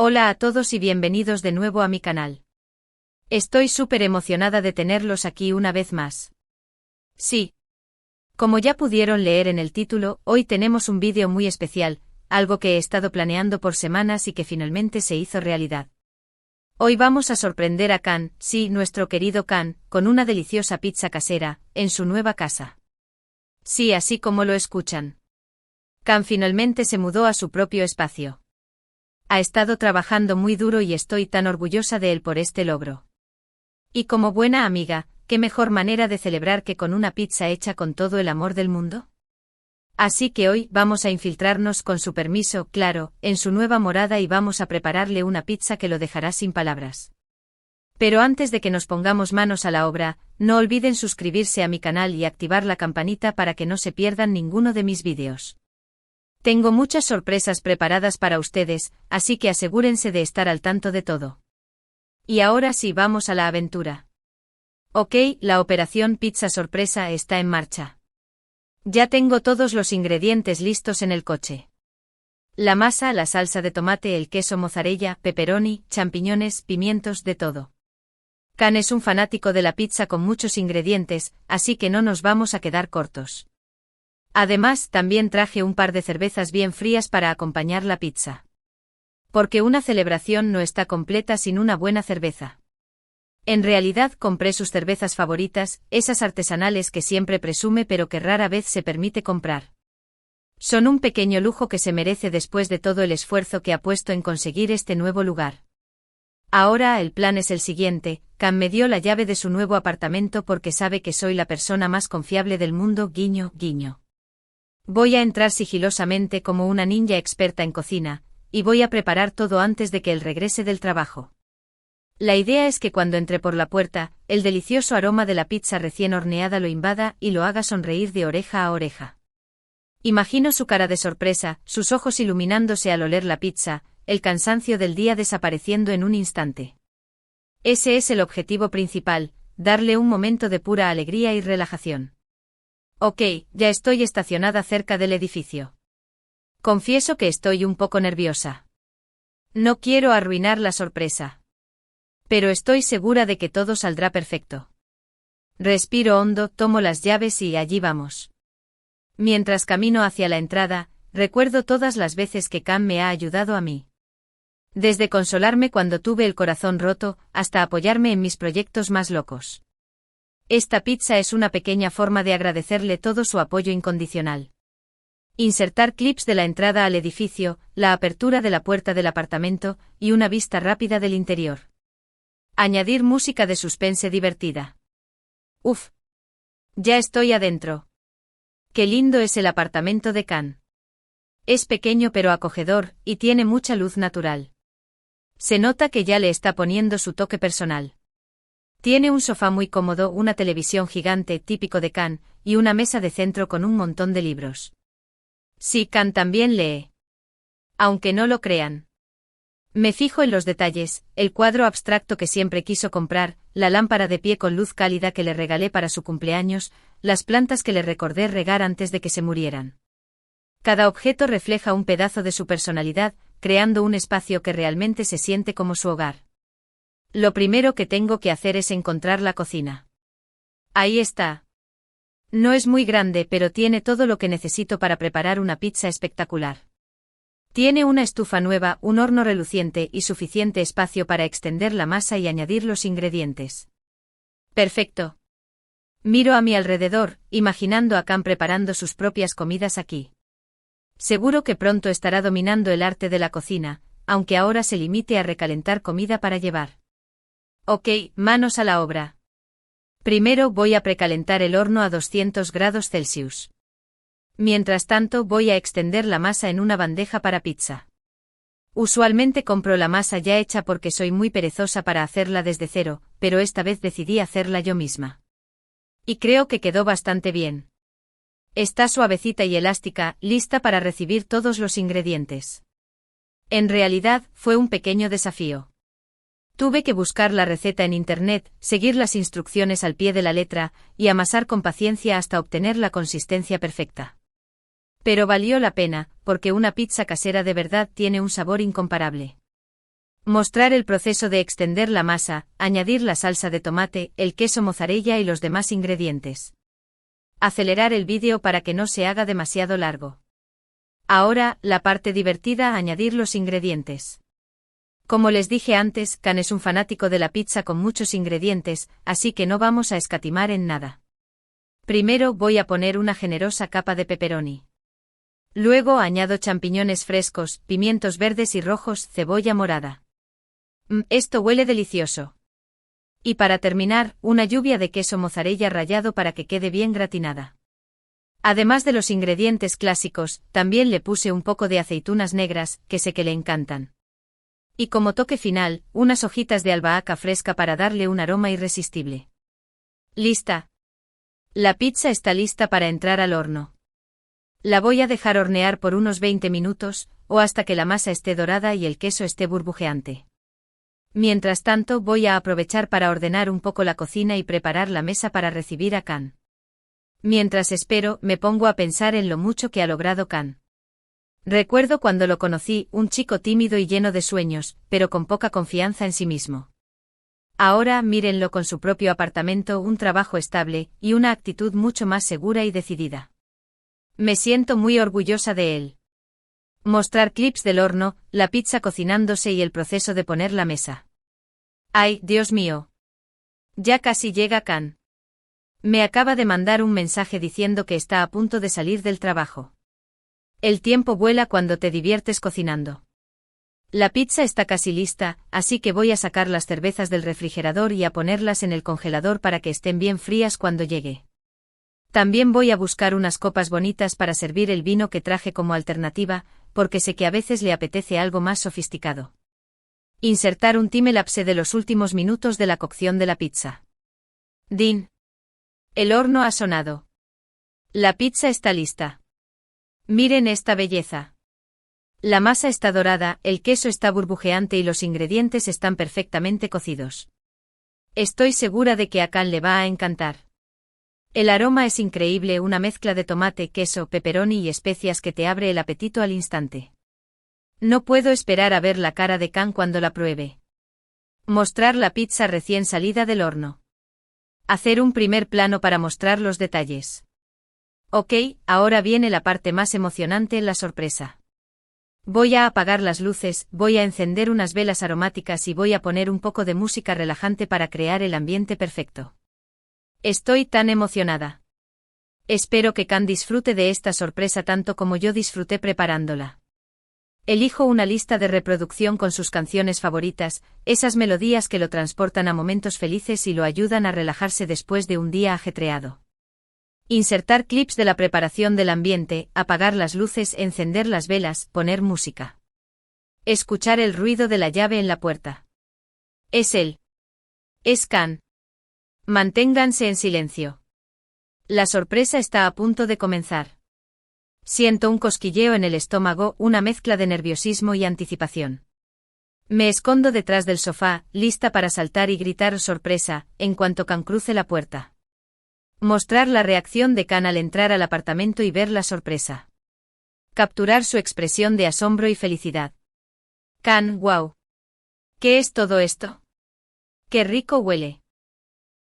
Hola a todos y bienvenidos de nuevo a mi canal. Estoy súper emocionada de tenerlos aquí una vez más. Sí. Como ya pudieron leer en el título, hoy tenemos un vídeo muy especial, algo que he estado planeando por semanas y que finalmente se hizo realidad. Hoy vamos a sorprender a Can, sí, nuestro querido Can, con una deliciosa pizza casera, en su nueva casa. Sí, así como lo escuchan. Can finalmente se mudó a su propio espacio. Ha estado trabajando muy duro y estoy tan orgullosa de él por este logro. Y como buena amiga, ¿qué mejor manera de celebrar que con una pizza hecha con todo el amor del mundo? Así que hoy vamos a infiltrarnos con su permiso, claro, en su nueva morada y vamos a prepararle una pizza que lo dejará sin palabras. Pero antes de que nos pongamos manos a la obra, no olviden suscribirse a mi canal y activar la campanita para que no se pierdan ninguno de mis vídeos. Tengo muchas sorpresas preparadas para ustedes, así que asegúrense de estar al tanto de todo. Y ahora sí, vamos a la aventura. Ok, la operación pizza sorpresa está en marcha. Ya tengo todos los ingredientes listos en el coche. La masa, la salsa de tomate, el queso mozzarella, pepperoni, champiñones, pimientos, de todo. Can es un fanático de la pizza con muchos ingredientes, así que no nos vamos a quedar cortos. Además, también traje un par de cervezas bien frías para acompañar la pizza. Porque una celebración no está completa sin una buena cerveza. En realidad compré sus cervezas favoritas, esas artesanales que siempre presume pero que rara vez se permite comprar. Son un pequeño lujo que se merece después de todo el esfuerzo que ha puesto en conseguir este nuevo lugar. Ahora el plan es el siguiente: Can me dio la llave de su nuevo apartamento porque sabe que soy la persona más confiable del mundo, guiño, guiño. Voy a entrar sigilosamente como una ninja experta en cocina, y voy a preparar todo antes de que él regrese del trabajo. La idea es que cuando entre por la puerta, el delicioso aroma de la pizza recién horneada lo invada y lo haga sonreír de oreja a oreja. Imagino su cara de sorpresa, sus ojos iluminándose al oler la pizza, el cansancio del día desapareciendo en un instante. Ese es el objetivo principal, darle un momento de pura alegría y relajación. Ok, ya estoy estacionada cerca del edificio. Confieso que estoy un poco nerviosa. No quiero arruinar la sorpresa. Pero estoy segura de que todo saldrá perfecto. Respiro hondo, tomo las llaves y allí vamos. Mientras camino hacia la entrada, recuerdo todas las veces que Can me ha ayudado a mí. Desde consolarme cuando tuve el corazón roto, hasta apoyarme en mis proyectos más locos. Esta pizza es una pequeña forma de agradecerle todo su apoyo incondicional. Insertar clips de la entrada al edificio, la apertura de la puerta del apartamento, y una vista rápida del interior. Añadir música de suspense divertida. Uf. Ya estoy adentro. Qué lindo es el apartamento de Can. Es pequeño pero acogedor, y tiene mucha luz natural. Se nota que ya le está poniendo su toque personal. Tiene un sofá muy cómodo, una televisión gigante típico de Can, y una mesa de centro con un montón de libros. Sí, Can también lee. Aunque no lo crean. Me fijo en los detalles, el cuadro abstracto que siempre quiso comprar, la lámpara de pie con luz cálida que le regalé para su cumpleaños, las plantas que le recordé regar antes de que se murieran. Cada objeto refleja un pedazo de su personalidad, creando un espacio que realmente se siente como su hogar. Lo primero que tengo que hacer es encontrar la cocina. Ahí está. No es muy grande, pero tiene todo lo que necesito para preparar una pizza espectacular. Tiene una estufa nueva, un horno reluciente y suficiente espacio para extender la masa y añadir los ingredientes. Perfecto. Miro a mi alrededor, imaginando a Can preparando sus propias comidas aquí. Seguro que pronto estará dominando el arte de la cocina, aunque ahora se limite a recalentar comida para llevar. Ok, manos a la obra. Primero voy a precalentar el horno a 200 grados Celsius. Mientras tanto voy a extender la masa en una bandeja para pizza. Usualmente compro la masa ya hecha porque soy muy perezosa para hacerla desde cero, pero esta vez decidí hacerla yo misma. Y creo que quedó bastante bien. Está suavecita y elástica, lista para recibir todos los ingredientes. En realidad, fue un pequeño desafío. Tuve que buscar la receta en internet, seguir las instrucciones al pie de la letra, y amasar con paciencia hasta obtener la consistencia perfecta. Pero valió la pena, porque una pizza casera de verdad tiene un sabor incomparable. Mostrar el proceso de extender la masa, añadir la salsa de tomate, el queso mozzarella y los demás ingredientes. Acelerar el vídeo para que no se haga demasiado largo. Ahora, la parte divertida: añadir los ingredientes. Como les dije antes, Can es un fanático de la pizza con muchos ingredientes, así que no vamos a escatimar en nada. Primero voy a poner una generosa capa de pepperoni. Luego añado champiñones frescos, pimientos verdes y rojos, cebolla morada. Esto huele delicioso. Y para terminar, una lluvia de queso mozzarella rallado para que quede bien gratinada. Además de los ingredientes clásicos, también le puse un poco de aceitunas negras, que sé que le encantan. Y como toque final, unas hojitas de albahaca fresca para darle un aroma irresistible. ¡Lista! La pizza está lista para entrar al horno. La voy a dejar hornear por unos 20 minutos, o hasta que la masa esté dorada y el queso esté burbujeante. Mientras tanto, voy a aprovechar para ordenar un poco la cocina y preparar la mesa para recibir a Can. Mientras espero, me pongo a pensar en lo mucho que ha logrado Can. Recuerdo cuando lo conocí, un chico tímido y lleno de sueños, pero con poca confianza en sí mismo. Ahora, mírenlo con su propio apartamento, un trabajo estable, y una actitud mucho más segura y decidida. Me siento muy orgullosa de él. Mostrar clips del horno, la pizza cocinándose y el proceso de poner la mesa. ¡Ay, Dios mío! Ya casi llega Can. Me acaba de mandar un mensaje diciendo que está a punto de salir del trabajo. El tiempo vuela cuando te diviertes cocinando. La pizza está casi lista, así que voy a sacar las cervezas del refrigerador y a ponerlas en el congelador para que estén bien frías cuando llegue. También voy a buscar unas copas bonitas para servir el vino que traje como alternativa, porque sé que a veces le apetece algo más sofisticado. Insertar un timelapse de los últimos minutos de la cocción de la pizza. Din. El horno ha sonado. La pizza está lista. Miren esta belleza. La masa está dorada, el queso está burbujeante y los ingredientes están perfectamente cocidos. Estoy segura de que a Can le va a encantar. El aroma es increíble, una mezcla de tomate, queso, pepperoni y especias que te abre el apetito al instante. No puedo esperar a ver la cara de Can cuando la pruebe. Mostrar la pizza recién salida del horno. Hacer un primer plano para mostrar los detalles. Ok, ahora viene la parte más emocionante, la sorpresa. Voy a apagar las luces, voy a encender unas velas aromáticas y voy a poner un poco de música relajante para crear el ambiente perfecto. Estoy tan emocionada. Espero que Can disfrute de esta sorpresa tanto como yo disfruté preparándola. Elijo una lista de reproducción con sus canciones favoritas, esas melodías que lo transportan a momentos felices y lo ayudan a relajarse después de un día ajetreado. Insertar clips de la preparación del ambiente, apagar las luces, encender las velas, poner música. Escuchar el ruido de la llave en la puerta. Es él. Es Can. Manténganse en silencio. La sorpresa está a punto de comenzar. Siento un cosquilleo en el estómago, una mezcla de nerviosismo y anticipación. Me escondo detrás del sofá, lista para saltar y gritar sorpresa, en cuanto Can cruce la puerta. Mostrar la reacción de Can al entrar al apartamento y ver la sorpresa. Capturar su expresión de asombro y felicidad. Can, wow. ¿Qué es todo esto? ¡Qué rico huele!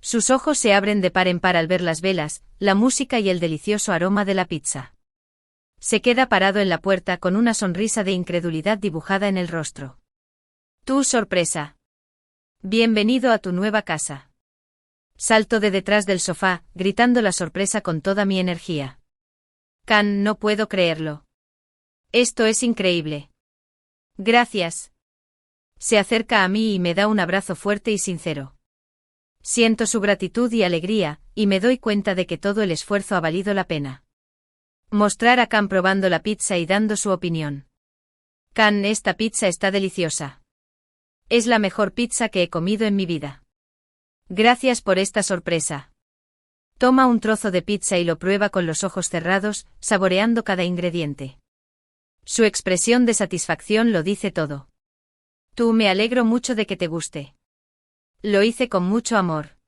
Sus ojos se abren de par en par al ver las velas, la música y el delicioso aroma de la pizza. Se queda parado en la puerta con una sonrisa de incredulidad dibujada en el rostro. ¡Tu sorpresa! Bienvenido a tu nueva casa. Salto de detrás del sofá, gritando la sorpresa con toda mi energía. Can, no puedo creerlo. Esto es increíble. Gracias. Se acerca a mí y me da un abrazo fuerte y sincero. Siento su gratitud y alegría, y me doy cuenta de que todo el esfuerzo ha valido la pena. Mostrar a Can probando la pizza y dando su opinión. Can, esta pizza está deliciosa. Es la mejor pizza que he comido en mi vida. Gracias por esta sorpresa. Toma un trozo de pizza y lo prueba con los ojos cerrados, saboreando cada ingrediente. Su expresión de satisfacción lo dice todo. Tú, me alegro mucho de que te guste. Lo hice con mucho amor.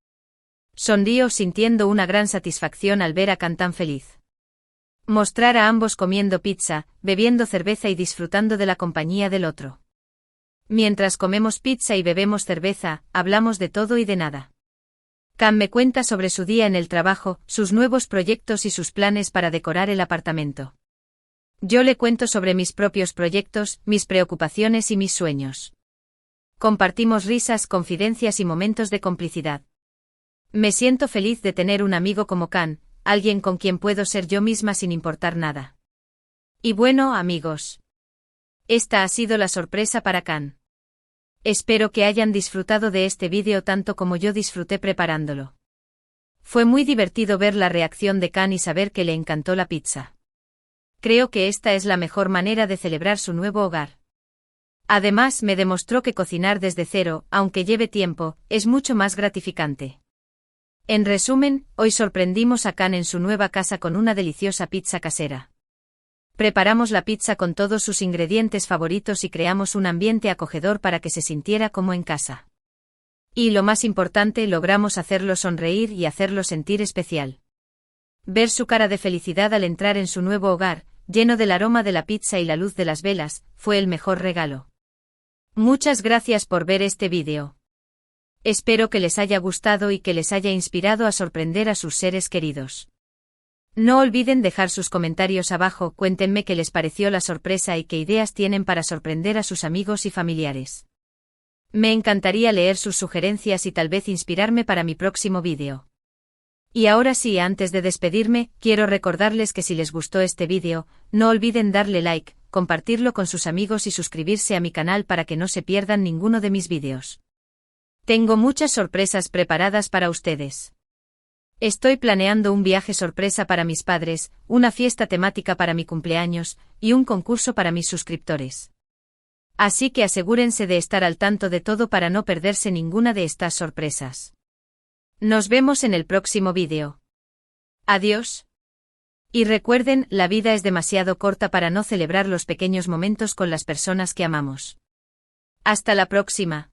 Sonrío sintiendo una gran satisfacción al ver a Can tan feliz. Mostrar a ambos comiendo pizza, bebiendo cerveza y disfrutando de la compañía del otro. Mientras comemos pizza y bebemos cerveza, hablamos de todo y de nada. Kan me cuenta sobre su día en el trabajo, sus nuevos proyectos y sus planes para decorar el apartamento. Yo le cuento sobre mis propios proyectos, mis preocupaciones y mis sueños. Compartimos risas, confidencias y momentos de complicidad. Me siento feliz de tener un amigo como Kan, alguien con quien puedo ser yo misma sin importar nada. Y bueno, amigos. Esta ha sido la sorpresa para Kan. Espero que hayan disfrutado de este vídeo tanto como yo disfruté preparándolo. Fue muy divertido ver la reacción de Kan y saber que le encantó la pizza. Creo que esta es la mejor manera de celebrar su nuevo hogar. Además, me demostró que cocinar desde cero, aunque lleve tiempo, es mucho más gratificante. En resumen, hoy sorprendimos a Kan en su nueva casa con una deliciosa pizza casera. Preparamos la pizza con todos sus ingredientes favoritos y creamos un ambiente acogedor para que se sintiera como en casa. Y lo más importante, logramos hacerlo sonreír y hacerlo sentir especial. Ver su cara de felicidad al entrar en su nuevo hogar, lleno del aroma de la pizza y la luz de las velas, fue el mejor regalo. Muchas gracias por ver este vídeo. Espero que les haya gustado y que les haya inspirado a sorprender a sus seres queridos. No olviden dejar sus comentarios abajo, cuéntenme qué les pareció la sorpresa y qué ideas tienen para sorprender a sus amigos y familiares. Me encantaría leer sus sugerencias y tal vez inspirarme para mi próximo vídeo. Y ahora sí, antes de despedirme, quiero recordarles que si les gustó este vídeo, no olviden darle like, compartirlo con sus amigos y suscribirse a mi canal para que no se pierdan ninguno de mis vídeos. Tengo muchas sorpresas preparadas para ustedes. Estoy planeando un viaje sorpresa para mis padres, una fiesta temática para mi cumpleaños, y un concurso para mis suscriptores. Así que asegúrense de estar al tanto de todo para no perderse ninguna de estas sorpresas. Nos vemos en el próximo vídeo. Adiós. Y recuerden, la vida es demasiado corta para no celebrar los pequeños momentos con las personas que amamos. Hasta la próxima.